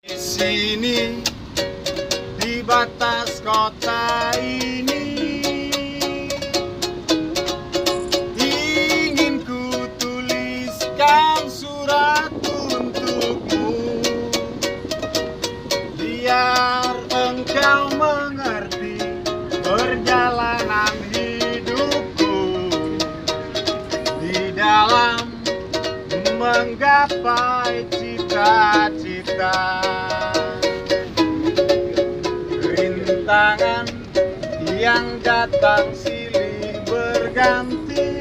Di sini, di batas kota ini, ingin ku tuliskan surat untukmu, biar engkau mengerti perjalanan hidupku di dalam menggapai cita-cita. Rintangan yang datang silih berganti,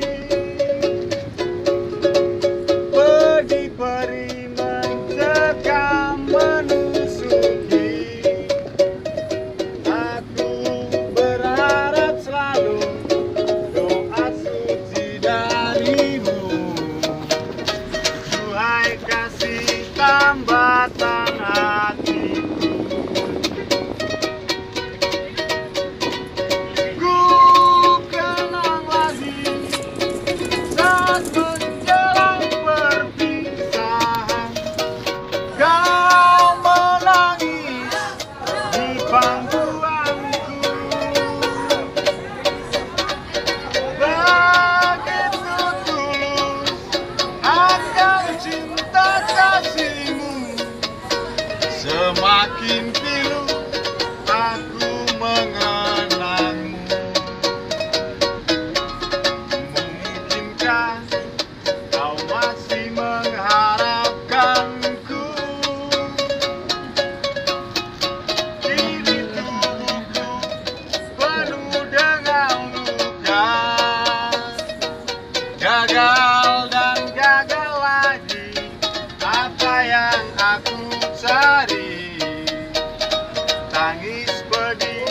pedih-perih mencekam menusuki. Aku berharap selalu doa suci darimu, duhai kasih tambatan hatiku. Ku kenang lagi saat menjelang perpisahan, kau menangis di pangkuanku. Begitu tulus akan cinta kasihmu, semakin pilu aku mengenangmu. Mungkinkah kau masih mengharapkanku? Kini tubuhku penuh dengan luka, gagal dan gagal lagi apa yang aku cari. Tangis pedih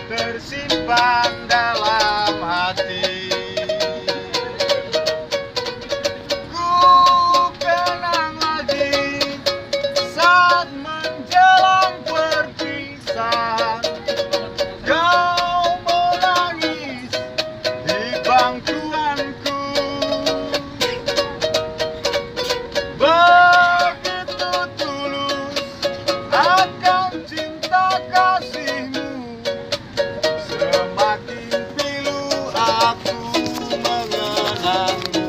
tersimpan dalam hati. Ku kenang lagi saat menjelang perpisahan, kau menangis di bangkuanku. Begitu tulus akan cinta kasihmu, semakin pilu aku mengenangmu.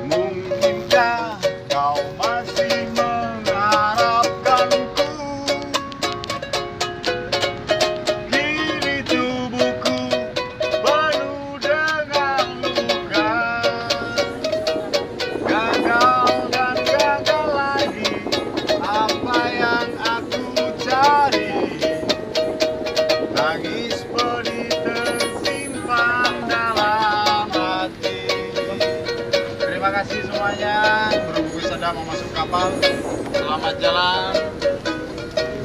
Mungkinkah kau masih mengharapkanku? Kini tubuhku penuh dengan luka, gagal dan gagal lagi apa yang aku cari. Tangis pedih tersimpan dalam hati. Terima kasih semuanya. Berhubung sedang mau masuk kapal, selamat jalan.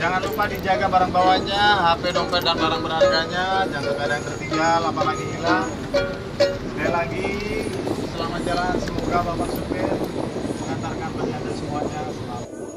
Jangan lupa dijaga barang bawahnya, HP, dompet, dan barang berharganya. Jangan sampai ada yang tertinggal, apalagi hilang. Sekali lagi, selamat jalan. Semoga Bapak supir mengantarkan anda semuanya selamat.